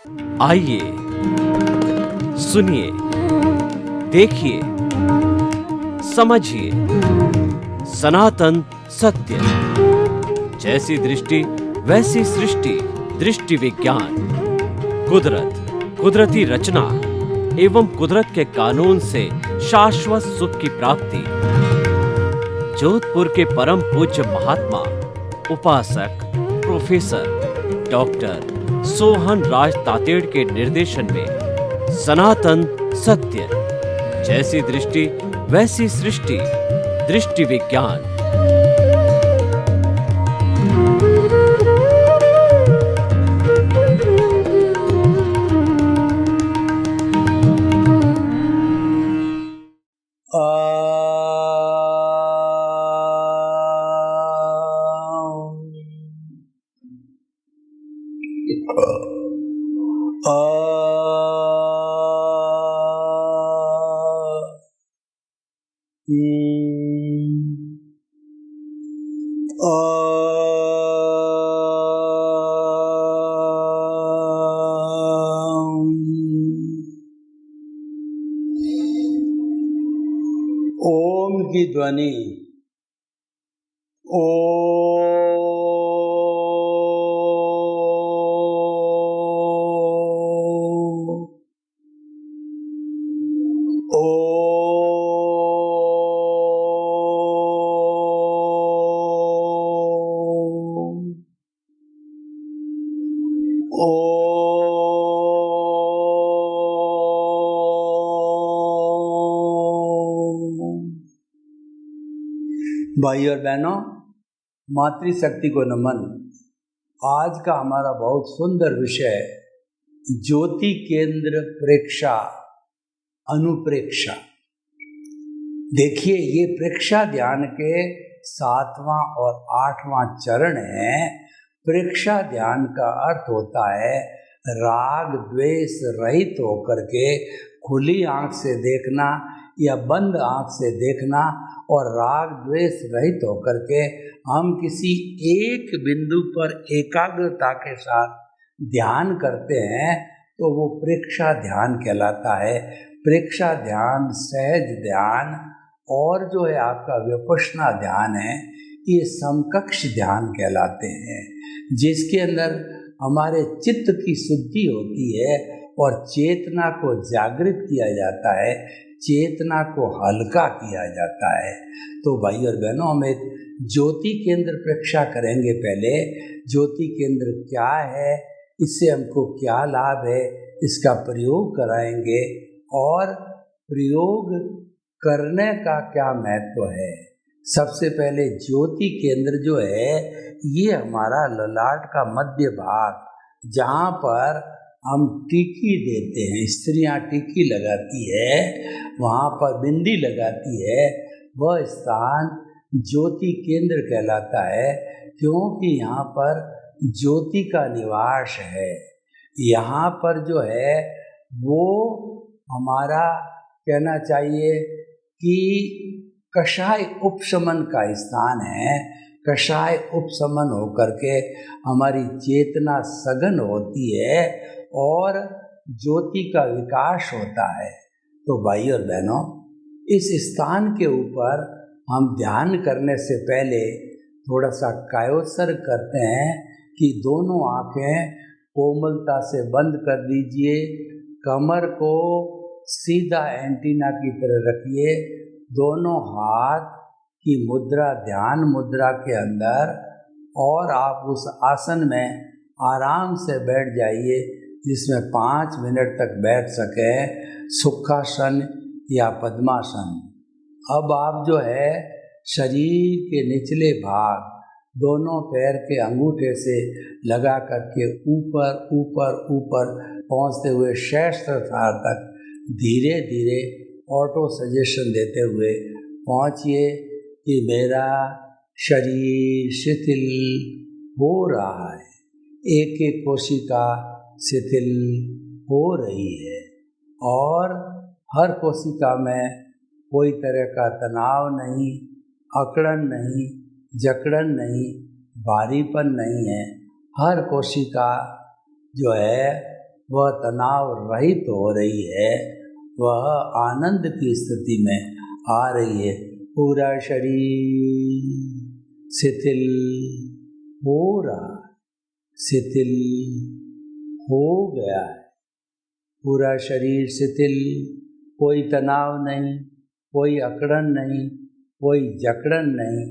आइए, सुनिए, देखिए, समझिए सनातन सत्य। जैसी दृष्टि वैसी सृष्टि, दृष्टि विज्ञान। कुदरत, कुदरती रचना एवं कुदरत के कानून से शाश्वत सुख की प्राप्ति। जोधपुर के परम पूज्य महात्मा उपासक प्रोफेसर डॉक्टर सोहन राज तातेड़ के निर्देशन में सनातन सत्य। जैसी दृष्टि वैसी सृष्टि, दृष्टि विज्ञान। ओम की ध्वनि ओ भाई और बहनों, मातृशक्ति को नमन। आज का हमारा बहुत सुंदर विषय ज्योति केंद्र प्रेक्षा, अनुप्रेक्षा। देखिए, ये प्रेक्षा ध्यान के 7वां और 8वां चरण है। प्रेक्षा ध्यान का अर्थ होता है राग द्वेष रहित होकर के खुली आंख से देखना या बंद आंख से देखना, और राग द्वेष रहित होकर के हम किसी एक बिंदु पर एकाग्रता के साथ ध्यान करते हैं तो वो प्रेक्षा ध्यान कहलाता है। प्रेक्षा ध्यान, सहज ध्यान और जो है आपका विपश्यना ध्यान है, ये समकक्ष ध्यान कहलाते हैं, जिसके अंदर हमारे चित्त की शुद्धि होती है और चेतना को जागृत किया जाता है, चेतना को हल्का किया जाता है। तो भाई और बहनों, हम एक ज्योति केंद्र प्रेक्षा करेंगे। पहले ज्योति केंद्र क्या है, इससे हमको क्या लाभ है, इसका प्रयोग कराएंगे और प्रयोग करने का क्या महत्व है। सबसे पहले ज्योति केंद्र जो है, ये हमारा ललाट का मध्य भाग, जहाँ पर हम टीकी देते हैं, स्त्रियां टीकी लगाती है, वहाँ पर बिंदी लगाती है, वह स्थान ज्योति केंद्र कहलाता है, क्योंकि यहाँ पर ज्योति का निवास है। यहाँ पर जो है वो हमारा कहना चाहिए कि कषाय उपशमन का स्थान है। कषाय उपशमन होकर के हमारी चेतना सघन होती है और ज्योति का विकास होता है। तो भाई और बहनों, इस स्थान के ऊपर हम ध्यान करने से पहले थोड़ा सा कायोत्सर्ग करते हैं कि दोनों आंखें कोमलता से बंद कर दीजिए, कमर को सीधा एंटीना की तरह रखिए, दोनों हाथ की मुद्रा ध्यान मुद्रा के अंदर, और आप उस आसन में आराम से बैठ जाइए जिसमें 5 मिनट तक बैठ सके, सुखासन या पद्मासन। अब आप जो है शरीर के निचले भाग दोनों पैर के अंगूठे से लगा करके ऊपर ऊपर ऊपर पहुँचते हुए सहस्त्रधार तक धीरे धीरे ऑटो सजेशन देते हुए पहुँचिए कि मेरा शरीर शिथिल हो रहा है, एक एक कोशिका शिथिल हो रही है और हर कोशिका में कोई तरह का तनाव नहीं, अकड़न नहीं, जकड़न नहीं, भारीपन नहीं है। हर कोशिका जो है वह तनाव रहित हो रही है, वह आनंद की स्थिति में आ रही है। पूरा शरीर शिथिल हो रहा है, शिथिल हो गया है। पूरा शरीर शिथिल, कोई तनाव नहीं, कोई अकड़न नहीं, कोई जकड़न नहीं,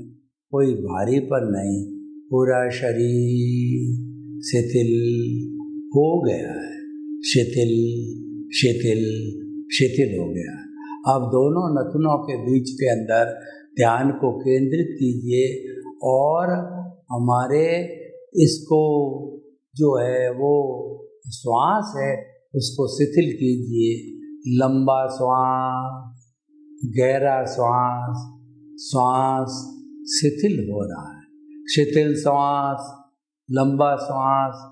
कोई भारीपन नहीं। पूरा शरीर शिथिल हो गया है, शिथिल शिथिल शिथिल हो गया। अब दोनों नथुनों के बीच के अंदर ध्यान को केंद्रित कीजिए और हमारे इसको जो है वो श्वास है उसको शिथिल कीजिए। लंबा श्वास, गहरा श्वास, श्वास शिथिल हो रहा है। शिथिल श्वास, लंबा श्वास,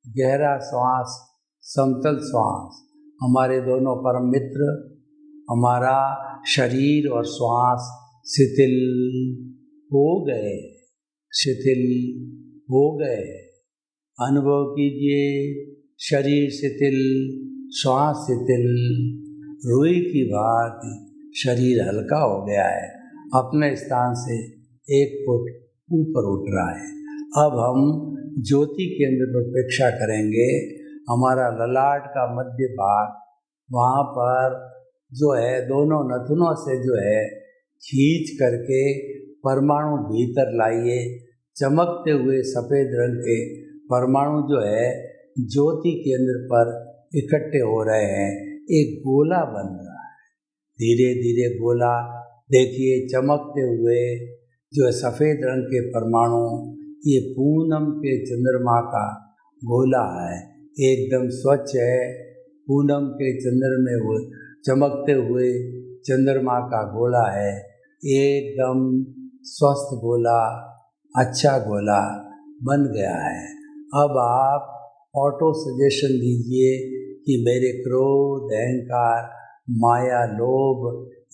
गहरा श्वास, समतल श्वास। हमारे दोनों परम मित्र, हमारा शरीर और श्वास शिथिल हो गए, शिथिल हो गए। अनुभव कीजिए, शरीर शिथिल, श्वास शिथिल, रुई की भांति शरीर हल्का हो गया है, अपने स्थान से 1 फुट ऊपर उठ रहा है। अब हम ज्योति केंद्र पर प्रेक्षा करेंगे। हमारा ललाट का मध्य भाग, वहाँ पर जो है दोनों नथुनों से जो है खींच करके परमाणु भीतर लाइए। चमकते हुए सफ़ेद रंग के परमाणु जो है ज्योति केंद्र पर इकट्ठे हो रहे हैं, एक गोला बन रहा है। धीरे धीरे गोला देखिए चमकते हुए जो है सफ़ेद रंग के परमाणु, ये पूनम के चंद्रमा का गोला है, एकदम स्वच्छ है। पूनम के चंद्र में वो चमकते हुए चंद्रमा का गोला है, एकदम स्वस्थ गोला, अच्छा गोला बन गया है। अब आप ऑटो सजेशन दीजिए कि मेरे क्रोध, अहंकार, माया, लोभ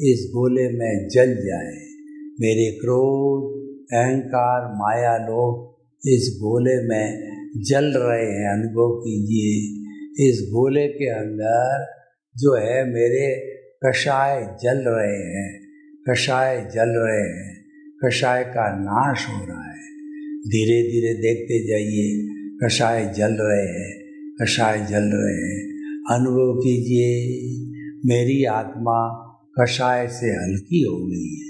इस गोले में जल जाए। मेरे क्रोध, अहंकार, माया, लोभ इस गोले में जल रहे हैं, अनुभव कीजिए। इस गोले के अंदर जो है मेरे कषाय जल रहे हैं, कषाय जल रहे हैं, कषाय का नाश हो रहा है। धीरे धीरे देखते जाइए, कषाय जल रहे हैं, कषाय जल रहे हैं। अनुभव कीजिए, मेरी आत्मा कषाय से हल्की हो गई है,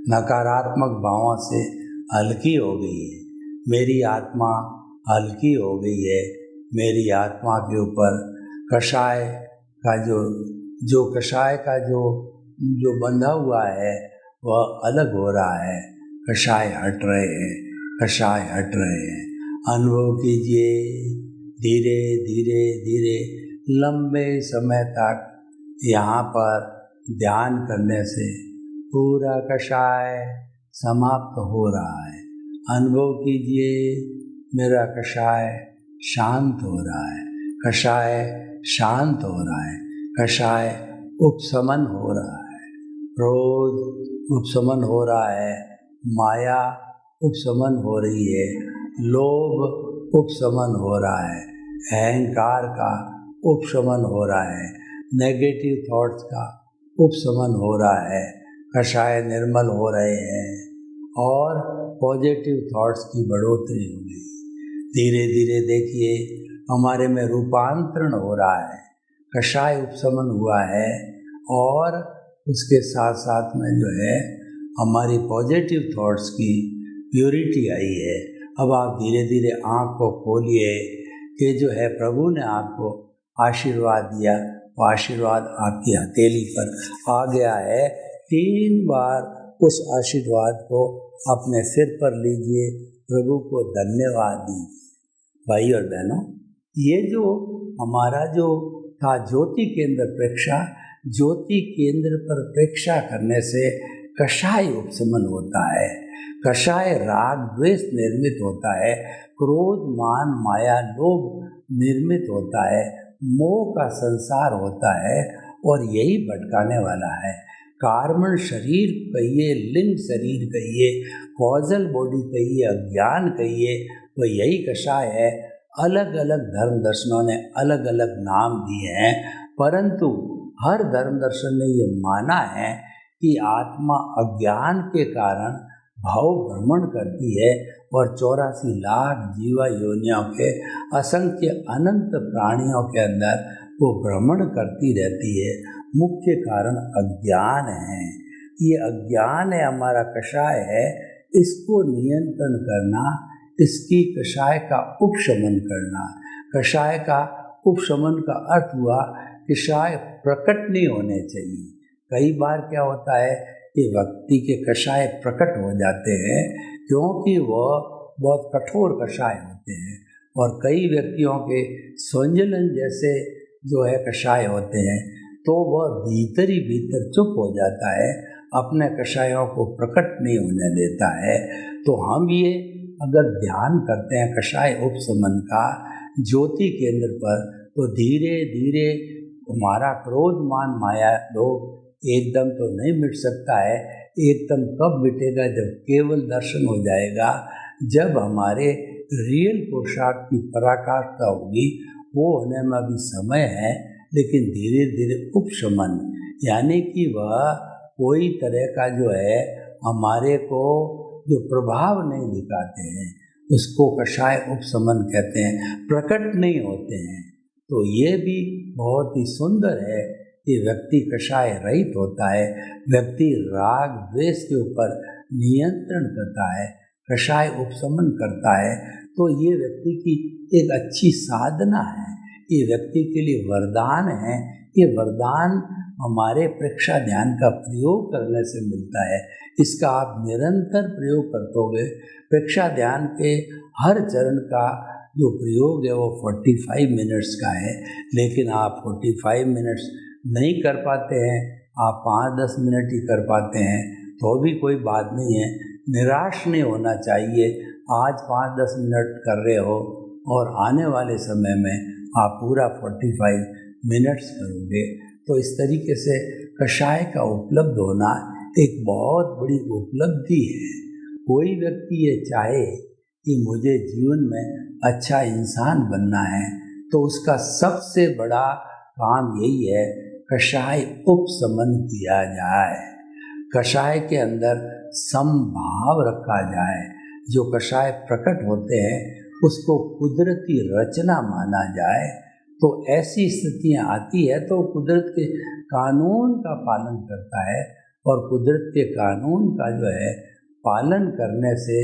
नकारात्मक भावों से हल्की हो गई है। मेरी आत्मा हल्की हो गई है। मेरी आत्मा के ऊपर कषाय का जो कषाय का जो बंधा हुआ है वह अलग हो रहा है। कषाय हट रहे हैं, कषाय हट रहे हैं। अनुभव कीजिए, धीरे धीरे धीरे लंबे समय तक यहाँ पर ध्यान करने से पूरा कषाय समाप्त हो रहा है। अनुभव कीजिए, मेरा कषाय शांत हो रहा है, कषाय शांत हो रहा है, कषाय उपशमन हो रहा है, क्रोध उपशमन हो रहा है, माया उपशमन हो रही है, लोभ उपशमन हो रहा है, अहंकार का उपशमन हो रहा है, नेगेटिव थॉट्स का उपशमन हो रहा है, कषाय निर्मल हो रहे हैं और पॉजिटिव थॉट्स की बढ़ोतरी हो गई। धीरे धीरे देखिए हमारे में रूपांतरण हो रहा है, कषाय उपशमन हुआ है और उसके साथ साथ में जो है हमारी पॉजिटिव थॉट्स की प्योरिटी आई है। अब आप धीरे धीरे आँख को खोलिए कि जो है प्रभु ने आपको आशीर्वाद दिया, वो आशीर्वाद आपकी हथेली पर आ गया है। 3 बार उस आशीर्वाद को अपने सिर पर लीजिए, प्रभु को धन्यवाद दीजिए। भाई और बहनों, ये जो हमारा जो था ज्योति केंद्र प्रेक्षा, ज्योति केंद्र पर प्रेक्षा करने से कषाय उपशमन होता है, कषाय राग द्वेष निर्मित होता है, क्रोध मान माया लोभ निर्मित होता है, मोह का संसार होता है और यही भटकाने वाला है। कार्बन शरीर कहिए, लिंग शरीर कहिए, कॉजल बॉडी कहिए, अज्ञान कहिए, तो यही कषाय है। अलग अलग धर्म दर्शनों ने अलग अलग नाम दिए हैं, परंतु हर धर्म दर्शन ने ये माना है कि आत्मा अज्ञान के कारण भाव भ्रमण करती है और 84 लाख जीवा योनियों के असंख्य अनंत प्राणियों के अंदर वो भ्रमण करती रहती है। मुख्य कारण अज्ञान है। ये अज्ञान है, हमारा कषाय है, इसको नियंत्रण करना, इसकी कषाय का उपशमन करना। कषाय का उपशमन का अर्थ हुआ कषाय प्रकट नहीं होने चाहिए। कई बार क्या होता है कि व्यक्ति के कषाय प्रकट हो जाते हैं क्योंकि वह बहुत कठोर कषाय होते हैं, और कई व्यक्तियों के स्वंजलन जैसे जो है कषाय होते हैं, तो वह भीतर ही भीतर चुप हो जाता है, अपने कषायों को प्रकट नहीं होने देता है। तो हम ये अगर ध्यान करते हैं कषाय उपशमन का ज्योति केंद्र पर, तो धीरे धीरे हमारा क्रोध मान माया लोभ एकदम तो नहीं मिट सकता है। एकदम कब मिटेगा? जब केवल दर्शन हो जाएगा, जब हमारे रियल पुरुषार्थ की पराकाष्ठा होगी। वो होने में अभी समय है, लेकिन धीरे धीरे उपशमन, यानी कि वह कोई तरह का जो है हमारे को जो प्रभाव नहीं दिखाते हैं, उसको कषाय उपशमन कहते हैं, प्रकट नहीं होते हैं। तो ये भी बहुत ही सुंदर है कि व्यक्ति कषाय रहित होता है, व्यक्ति राग द्वेष के ऊपर नियंत्रण करता है, कषाय उपशमन करता है। तो ये व्यक्ति की एक अच्छी साधना है, ये व्यक्ति के लिए वरदान है। ये वरदान हमारे प्रेक्षा ध्यान का प्रयोग करने से मिलता है। इसका आप निरंतर प्रयोग करते होगे। प्रेक्षा ध्यान के हर चरण का जो प्रयोग है वो 45 मिनट्स का है, लेकिन आप 45 मिनट्स नहीं कर पाते हैं, आप 5-10 मिनट ही कर पाते हैं, तो भी कोई बात नहीं है। निराश नहीं होना चाहिए। आज 5-10 मिनट कर रहे हो और आने वाले समय में आप पूरा 45 मिनट्स करोगे। तो इस तरीके से कषाय का उपलब्ध होना एक बहुत बड़ी उपलब्धि है। कोई व्यक्ति ये चाहे कि मुझे जीवन में अच्छा इंसान बनना है, तो उसका सबसे बड़ा काम यही है, कषाय उपशमन किया जाए, कषाय के अंदर समभाव रखा जाए। जो कषाय प्रकट होते हैं उसको कुदरती रचना माना जाए। तो ऐसी स्थितियाँ आती है तो कुदरत के कानून का पालन करता है, और कुदरत के कानून का जो है पालन करने से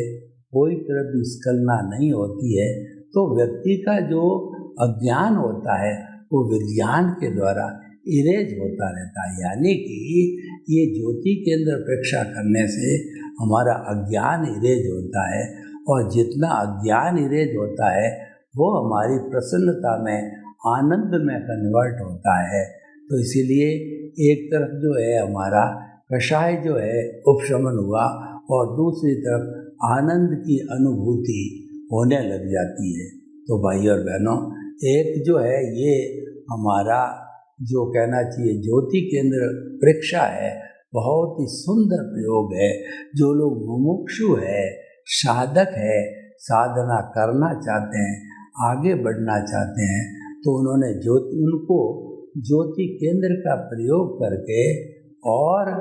कोई तरह की स्खलना नहीं होती है। तो व्यक्ति का जो अज्ञान होता है वो विज्ञान के द्वारा इरेज होता रहता है, यानी कि ये ज्योति केंद्र प्रेक्षा करने से हमारा अज्ञान इरेज होता है, और जितना अज्ञान इरेज होता है वो हमारी प्रसन्नता में, आनंद में कन्वर्ट होता है। तो इसीलिए एक तरफ जो है हमारा कषाय जो है उपशमन हुआ, और दूसरी तरफ आनंद की अनुभूति होने लग जाती है। तो भाई और बहनों, एक जो है ये हमारा जो कहना चाहिए ज्योति केंद्र प्रेक्षा है, बहुत ही सुंदर प्रयोग है। जो लोग मुमुक्षु है, साधक है, साधना करना चाहते हैं, आगे बढ़ना चाहते हैं, तो उन्होंने उनको ज्योति केंद्र का प्रयोग करके, और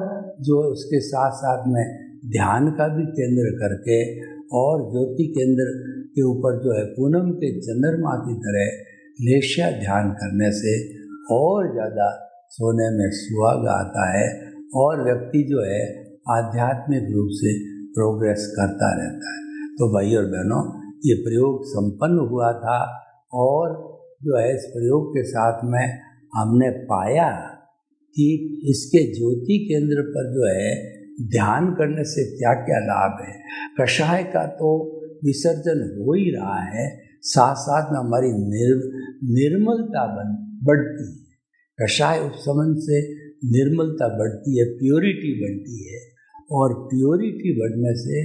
जो उसके साथ साथ में ध्यान का भी केंद्र करके, और ज्योति केंद्र के ऊपर जो है पूनम के चंद्रमा की तरह लेशा ध्यान करने से और ज़्यादा सोने में सुहागा आता है, और व्यक्ति जो है आध्यात्मिक रूप से प्रोग्रेस करता रहता है। तो भाई और बहनों, ये प्रयोग संपन्न हुआ था, और जो है इस प्रयोग के साथ में हमने पाया कि इसके ज्योति केंद्र पर जो है ध्यान करने से क्या क्या लाभ है। कषाय का तो विसर्जन हो ही रहा है, साथ साथ में हमारी निर्मलता बढ़ती है। कषाय उपशमन से निर्मलता बढ़ती है, प्योरिटी बढ़ती है, और प्योरिटी बढ़ने से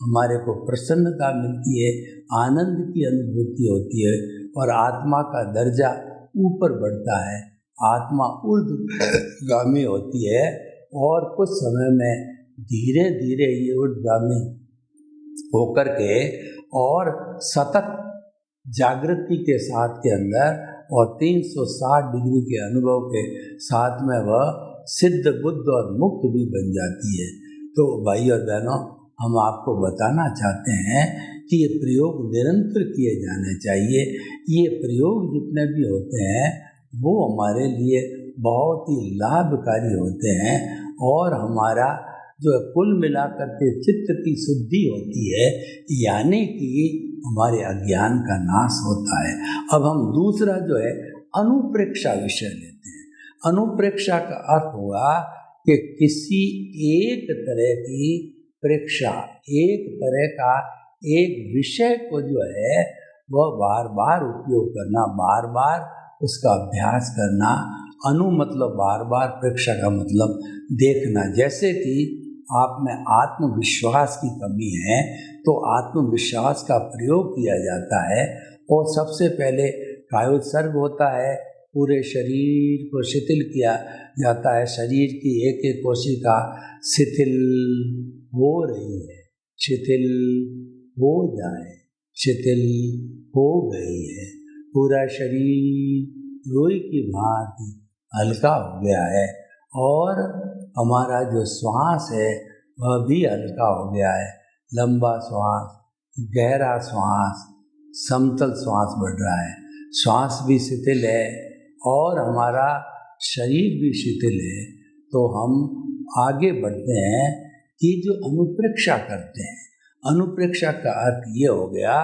हमारे को प्रसन्नता मिलती है, आनंद की अनुभूति होती है, और आत्मा का दर्जा ऊपर बढ़ता है, आत्मा ऊर्ध्वगामी होती है, और कुछ समय में धीरे धीरे ये ऊर्ध्वगामी होकर के और सतत जागृति के साथ के अंदर और 360 डिग्री के अनुभव के साथ में वह सिद्ध बुद्ध और मुक्त भी बन जाती है। तो भाई और बहनों, हम आपको बताना चाहते हैं कि ये प्रयोग निरंतर किए जाने चाहिए। ये प्रयोग जितने भी होते हैं वो हमारे लिए बहुत ही लाभकारी होते हैं और हमारा जो कुल मिलाकर के चित्त की शुद्धि होती है, यानी कि हमारे अज्ञान का नाश होता है। अब हम दूसरा जो है अनुप्रेक्षा विषय लेते हैं। अनुप्रेक्षा का अर्थ हुआ कि किसी एक तरह की प्रेक्षा, एक तरह का एक विषय को जो है वह बार बार उपयोग करना, बार बार उसका अभ्यास करना। अनु मतलब बार बार, प्रेक्षा का मतलब देखना। जैसे कि आप में आत्मविश्वास की कमी है तो आत्मविश्वास का प्रयोग किया जाता है और सबसे पहले कायोत्सर्ग होता है, पूरे शरीर को शिथिल किया जाता है। शरीर की एक एक कोशिका शिथिल हो रही है, शिथिल हो जाए, शिथिल हो गई है। पूरा शरीर रुई की भांति हल्का हो गया है और हमारा जो श्वास है वह भी हल्का हो गया है। लंबा श्वास, गहरा श्वास, समतल श्वास बढ़ रहा है, श्वास भी शिथिल है और हमारा शरीर भी शिथिल है। तो हम आगे बढ़ते हैं कि जो अनुप्रेक्षा करते हैं, अनुप्रेक्षा का अर्थ ये हो गया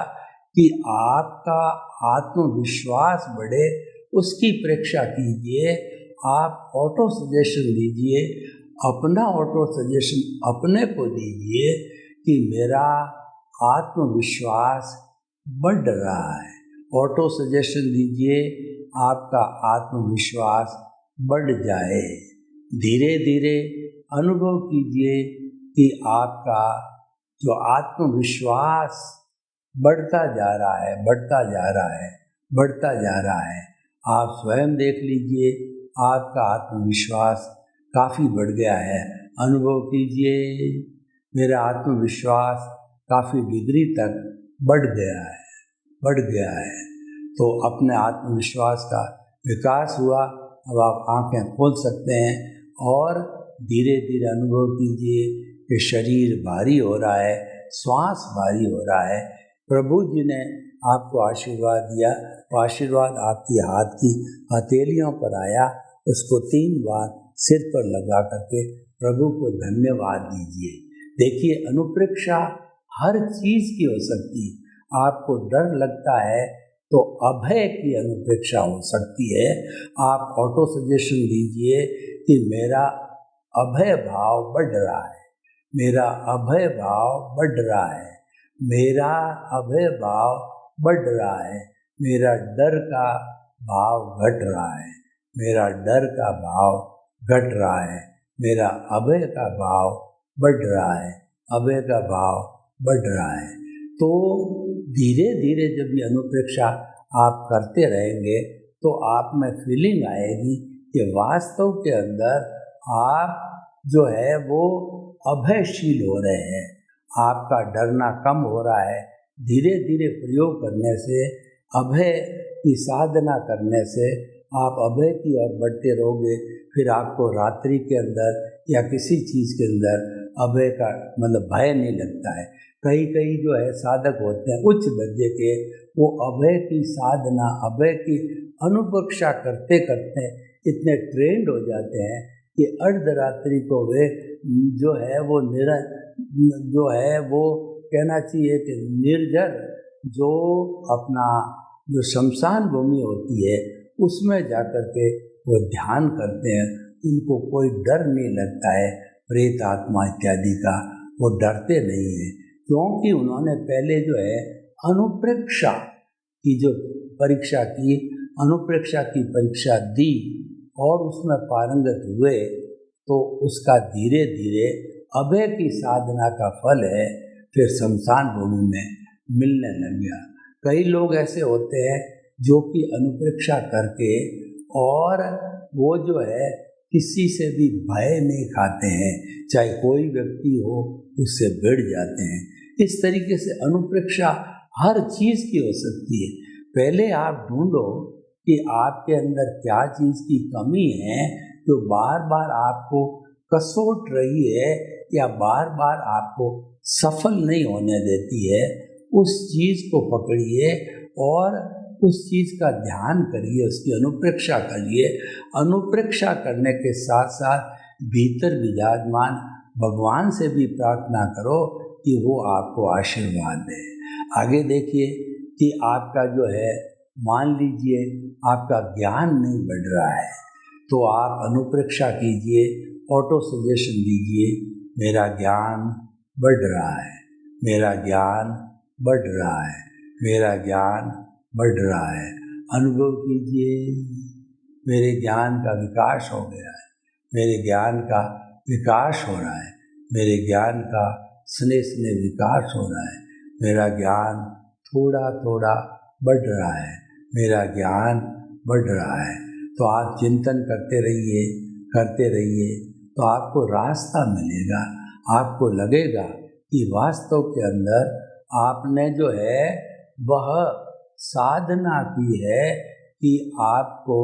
कि आपका आत्मविश्वास बढ़े, उसकी प्रेक्षा कीजिए। आप ऑटो सजेशन दीजिए, अपना ऑटो सजेशन अपने को दीजिए कि मेरा आत्मविश्वास बढ़ रहा है। ऑटो सजेशन दीजिए, आपका आत्मविश्वास बढ़ जाए। धीरे धीरे अनुभव कीजिए कि आपका जो आत्मविश्वास बढ़ता जा रहा है, बढ़ता जा रहा है, बढ़ता जा रहा है। आप स्वयं देख लीजिए, आपका आत्मविश्वास काफ़ी बढ़ गया है। अनुभव कीजिए, मेरा आत्मविश्वास काफ़ी डिग्री तक बढ़ गया है, बढ़ गया है। तो अपने आत्मविश्वास का विकास हुआ। अब आप आंखें खोल सकते हैं और धीरे धीरे अनुभव कीजिए कि शरीर भारी हो रहा है, श्वास भारी हो रहा है। प्रभु जी ने आपको आशीर्वाद दिया, वो आशीर्वाद आपकी हाथ की हथेलियों पर आया। उसको 3 बार सिर पर लगा करके प्रभु को धन्यवाद दीजिए। देखिए, अनुप्रेक्षा हर चीज़ की हो सकती है। आपको डर लगता है तो अभय की अनुप्रेक्षा हो सकती है। आप ऑटो सजेशन दीजिए कि मेरा अभय भाव बढ़ रहा है, मेरा अभय भाव बढ़ रहा है, मेरा अभय भाव बढ़ रहा है, मेरा डर का भाव घट रहा है, मेरा डर का भाव घट रहा है, मेरा अभय का भाव बढ़ रहा है, अभय का भाव बढ़ रहा है। तो धीरे धीरे जब ये अनुप्रेक्षा आप करते रहेंगे तो आप में फीलिंग आएगी कि वास्तव के अंदर आप जो है वो अभयशील हो रहे हैं, आपका डरना कम हो रहा है। धीरे धीरे प्रयोग करने से, अभय की साधना करने से आप अभय की ओर बढ़ते रहोगे। फिर आपको रात्रि के अंदर या किसी चीज़ के अंदर अभय का मतलब भय नहीं लगता है। कई कई जो है साधक होते हैं उच्च दर्जे के, वो अभय की साधना, अभय की अनुप्रेक्षा करते करते इतने ट्रेंड हो जाते हैं कि अर्धरात्रि को वे जो है वो जो है वो कहना चाहिए कि निर्जर जो अपना जो शमशान भूमि होती है उसमें जाकर के वो ध्यान करते हैं। उनको कोई डर नहीं लगता है प्रेत आत्मा इत्यादि का, वो डरते नहीं हैं क्योंकि उन्होंने पहले जो है अनुप्रेक्षा की जो परीक्षा की, अनुप्रेक्षा की परीक्षा दी और उसमें पारंगत हुए, तो उसका धीरे धीरे अभय की साधना का फल है फिर शमशान भूमि में मिलने लग गया। कई लोग ऐसे होते हैं जो कि अनुप्रेक्षा करके और वो जो है किसी से भी भय नहीं खाते हैं, चाहे कोई व्यक्ति हो उससे भिड़ जाते हैं। इस तरीके से अनुप्रेक्षा हर चीज़ की हो सकती है। पहले आप ढूंढो कि आपके अंदर क्या चीज़ की कमी है जो बार बार आपको कसोट रही है या बार बार आपको सफल नहीं होने देती है। उस चीज़ को पकड़िए और उस चीज़ का ध्यान करिए, उसकी अनुप्रेक्षा करिए। अनुप्रेक्षा करने के साथ साथ भीतर विराजमान भगवान से भी प्रार्थना करो कि वो आपको आशीर्वाद दे। आगे देखिए कि आपका जो है, मान लीजिए आपका ज्ञान नहीं बढ़ रहा है तो आप अनुप्रेक्षा कीजिए, ऑटो सजेशन दीजिए, मेरा ज्ञान बढ़ रहा है, मेरा ज्ञान बढ़ रहा है, मेरा ज्ञान बढ़ रहा है। अनुभव कीजिए, मेरे ज्ञान का विकास हो गया है, मेरे ज्ञान का विकास हो रहा है, मेरे ज्ञान का स्नेह स्नेह विकास हो रहा है, मेरा ज्ञान थोड़ा थोड़ा बढ़ रहा है, मेरा ज्ञान बढ़ रहा है। तो आप चिंतन करते रहिए तो आपको रास्ता मिलेगा। आपको लगेगा कि वास्तव के अंदर आपने जो है वह साधना की है कि आपको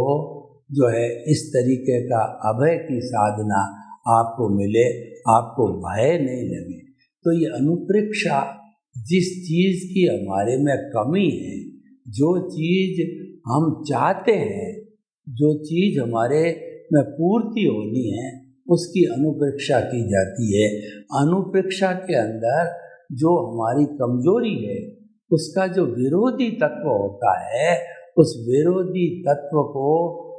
जो है इस तरीके का अभय की साधना आपको मिले, आपको भय नहीं लगे। तो ये अनुप्रेक्षा, जिस चीज़ की हमारे में कमी है, जो चीज़ हम चाहते हैं, जो चीज़ हमारे में पूर्ति होनी है, उसकी अनुप्रेक्षा की जाती है। अनुप्रेक्षा के अंदर जो हमारी कमजोरी है, उसका जो विरोधी तत्व होता है, उस विरोधी तत्व को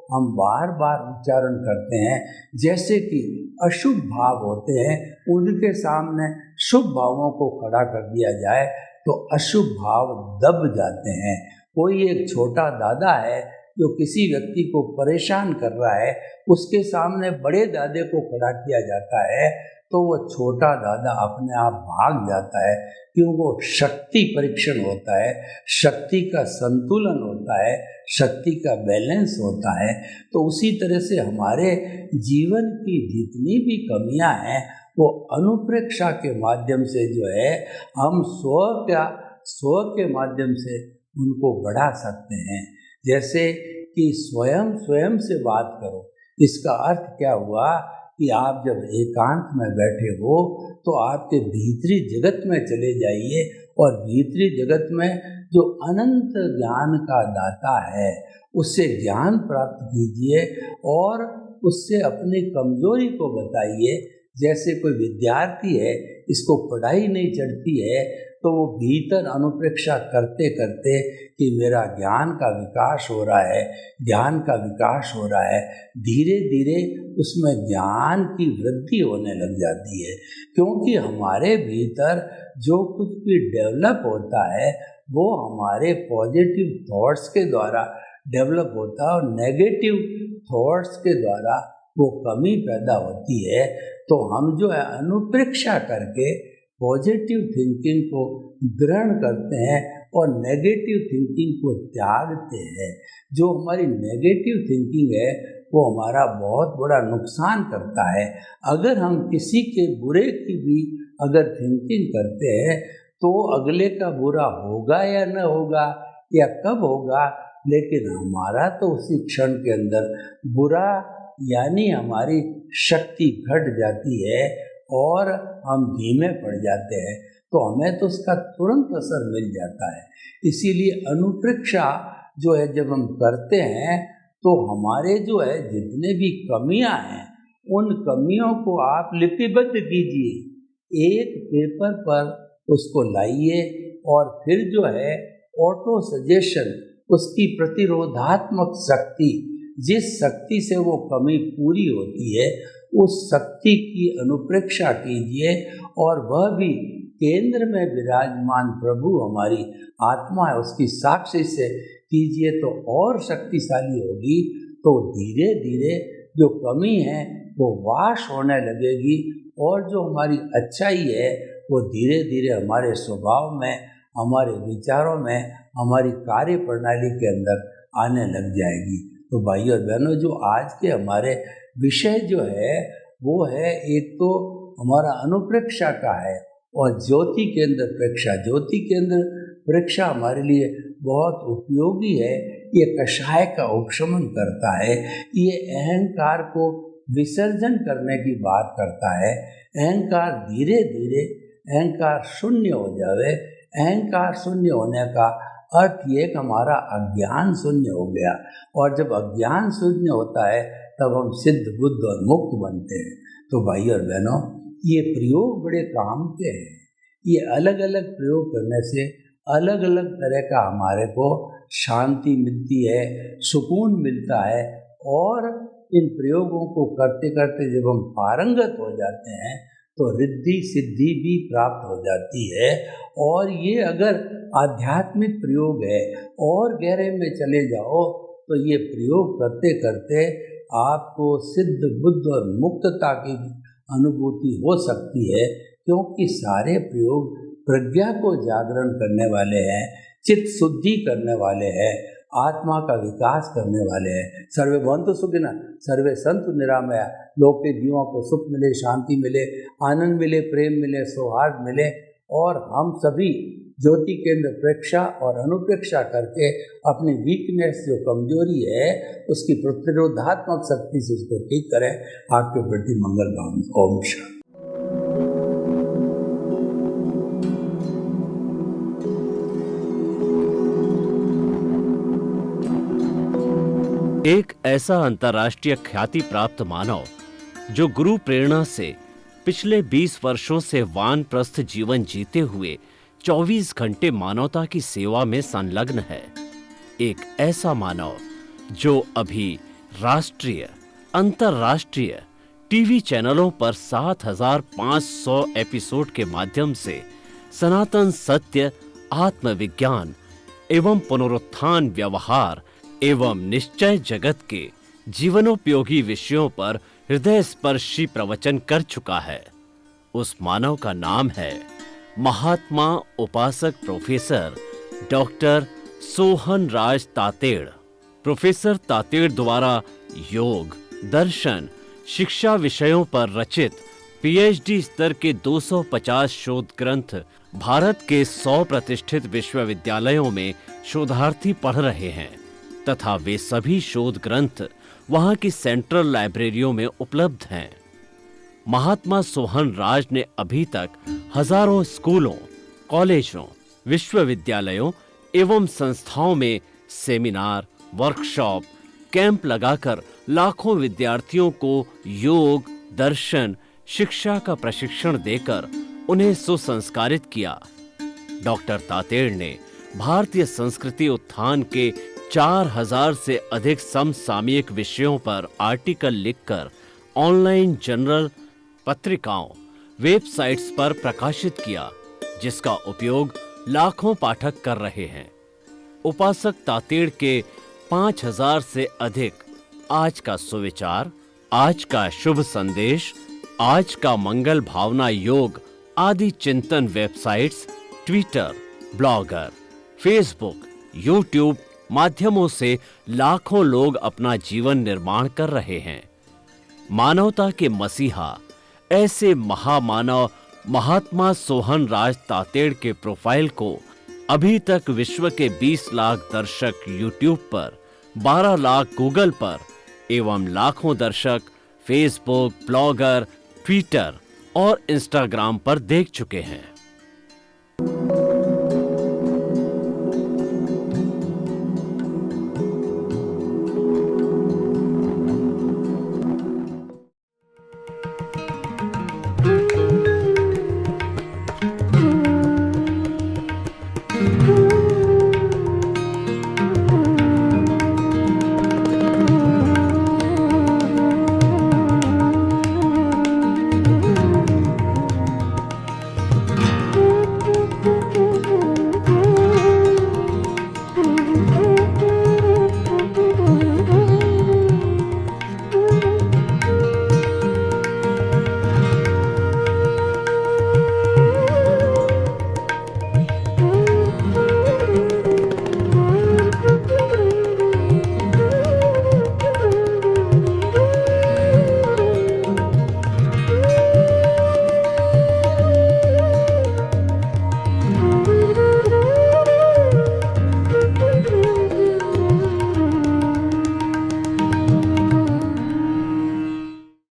हम बार बार उच्चारण करते हैं। जैसे कि अशुभ भाव होते हैं, उनके सामने शुभ भावों को खड़ा कर दिया जाए तो अशुभ भाव दब जाते हैं। कोई एक छोटा दादा है जो किसी व्यक्ति को परेशान कर रहा है, उसके सामने बड़े दादे को खड़ा किया जाता है तो वो छोटा दादा अपने आप भाग जाता है, क्योंकि वो शक्ति परीक्षण होता है, शक्ति का संतुलन होता है, शक्ति का बैलेंस होता है। तो उसी तरह से हमारे जीवन की जितनी भी कमियां हैं वो अनुप्रेक्षा के माध्यम से जो है हम स्व के माध्यम से उनको बढ़ा सकते हैं। जैसे कि स्वयं से बात करो, इसका अर्थ क्या हुआ कि आप जब एकांत में बैठे हो तो आपके भीतरी जगत में चले जाइए और भीतरी जगत में जो अनंत ज्ञान का दाता है उससे ज्ञान प्राप्त कीजिए और उससे अपनी कमजोरी को बताइए। जैसे कोई विद्यार्थी है, इसको पढ़ाई नहीं चढ़ती है तो वो भीतर अनुप्रेक्षा करते करते कि मेरा ज्ञान का विकास हो रहा है, ज्ञान का विकास हो रहा है, धीरे धीरे उसमें ज्ञान की वृद्धि होने लग जाती है। क्योंकि हमारे भीतर जो कुछ भी डेवलप होता है वो हमारे पॉजिटिव थॉट्स के द्वारा डेवलप होता है और नेगेटिव थॉट्स के द्वारा वो कमी पैदा होती है। तो हम जो है अनुप्रेक्षा करके पॉजिटिव थिंकिंग को ग्रहण करते हैं और नेगेटिव थिंकिंग को त्यागते हैं। जो हमारी नेगेटिव थिंकिंग है वो हमारा बहुत बड़ा नुकसान करता है। अगर हम किसी के बुरे की भी अगर थिंकिंग करते हैं तो अगले का बुरा होगा या न होगा या कब होगा, लेकिन हमारा तो उसी क्षण के अंदर बुरा यानी हमारी शक्ति घट जाती है और हम धीमे पड़ जाते हैं, तो हमें तो उसका तुरंत असर मिल जाता है। इसीलिए अनुप्रेक्षा जो है जब हम करते हैं तो हमारे जो है जितने भी कमियां हैं उन कमियों को आप लिपिबद्ध कीजिए, एक पेपर पर उसको लाइए और फिर जो है ऑटो सजेशन, उसकी प्रतिरोधात्मक शक्ति, जिस शक्ति से वो कमी पूरी होती है उस शक्ति की अनुप्रेक्षा कीजिए और वह भी केंद्र में विराजमान प्रभु हमारी आत्मा है उसकी साक्षी से कीजिए तो और शक्तिशाली होगी। तो धीरे धीरे जो कमी है वो वाश होने लगेगी और जो हमारी अच्छाई है वो धीरे धीरे हमारे स्वभाव में, हमारे विचारों में, हमारी कार्य प्रणाली के अंदर आने लग जाएगी। तो भाइयों और बहनों, जो आज के हमारे विषय जो है वो है, एक तो हमारा अनुप्रेक्षा का है और ज्योति केंद्र प्रेक्षा। ज्योति केंद्र वृक्षा हमारे लिए बहुत उपयोगी है। ये कषाय का उपशमन करता है, ये अहंकार को विसर्जन करने की बात करता है। अहंकार धीरे धीरे अहंकार शून्य हो जावे। अहंकार शून्य होने का अर्थ ये कि हमारा अज्ञान शून्य हो गया, और जब अज्ञान शून्य होता है तब हम सिद्ध बुद्ध और मुक्त बनते हैं। तो भाई और बहनों, ये प्रयोग बड़े काम के हैं। ये अलग अलग प्रयोग करने से अलग अलग तरह का हमारे को शांति मिलती है, सुकून मिलता है, और इन प्रयोगों को करते करते जब हम पारंगत हो जाते हैं तो रिद्धि सिद्धि भी प्राप्त हो जाती है। और ये अगर आध्यात्मिक प्रयोग है और गहरे में चले जाओ तो ये प्रयोग करते करते आपको सिद्ध बुद्ध और मुक्तता की अनुभूति हो सकती है, क्योंकि सारे प्रयोग प्रज्ञा को जागरण करने वाले हैं, चित्त शुद्धि करने वाले हैं, आत्मा का विकास करने वाले हैं। सर्वे भवन्तु सुखिनः, सर्वे सन्तु निरामया। लोक के जीवों को सुख मिले, शांति मिले, आनंद मिले, प्रेम मिले, सौहार्द मिले, और हम सभी ज्योति केंद्र प्रेक्षा और अनुप्रेक्षा करके अपनी वीकनेस जो कमजोरी है उसकी प्रतिरोधात्मक शक्ति से उसको ठीक करें। आपके प्रति मंगल भावना। ओम शांति। एक ऐसा अंतर्राष्ट्रीय ख्याति प्राप्त मानव जो गुरु प्रेरणा से पिछले 20 वर्षों से वानप्रस्थ जीवन जीते हुए 24 घंटे मानवता की सेवा में संलग्न है। एक ऐसा मानव जो अभी राष्ट्रीय, अंतर्राष्ट्रीय टीवी चैनलों पर 7,500 एपिसोड के माध्यम से सनातन सत्य, आत्मविज्ञान एवं पुनरुत्थान, व्यवहार एवं निश्चय जगत के जीवनोपयोगी विषयों पर हृदय स्पर्शी प्रवचन कर चुका है। उस मानव का नाम है महात्मा उपासक प्रोफेसर डॉक्टर सोहन राज तातेड़। प्रोफेसर तातेड़ द्वारा योग, दर्शन, शिक्षा विषयों पर रचित पीएचडी स्तर के 250 शोध ग्रंथ भारत के 100 प्रतिष्ठित विश्वविद्यालयों में शोधार्थी पढ़ रहे हैं, तथा वे सभी शोध ग्रंथ वहां की सेंट्रल लाइब्रेरियों में उपलब्ध हैं। महात्मा सोहन राज ने अभी तक हजारों स्कूलों, कॉलेजों, विश्वविद्यालयों एवं संस्थाओं में सेमिनार, वर्कशॉप, कैंप लगाकर लाखों विद्यार्थियों को योग, दर्शन, शिक्षा का प्रशिक्षण देकर उन्हें सुसंस्कारित किया। डॉक्टर तातेड़ ने भारतीय संस्कृति उत्थान के 4000 से अधिक समसामयिक विषयों पर आर्टिकल लिखकर ऑनलाइन जर्नल, पत्रिकाओं, वेबसाइट्स पर प्रकाशित किया, जिसका उपयोग लाखों पाठक कर रहे हैं। उपासक तातेड़ के 5000 से अधिक आज का सुविचार, आज का शुभ संदेश, आज का मंगल भावना योग आदि चिंतन websites, Twitter, blogger, Facebook, YouTube माध्यमों से लाखों लोग अपना जीवन निर्माण कर रहे हैं। मानवता के मसीहा ऐसे महामानव महात्मा सोहन राज तातेड़ के प्रोफाइल को अभी तक विश्व के 20 लाख दर्शक यूट्यूब पर, 12 लाख गूगल पर एवं लाखों दर्शक फेसबुक, ब्लॉगर, ट्विटर और इंस्टाग्राम पर देख चुके हैं।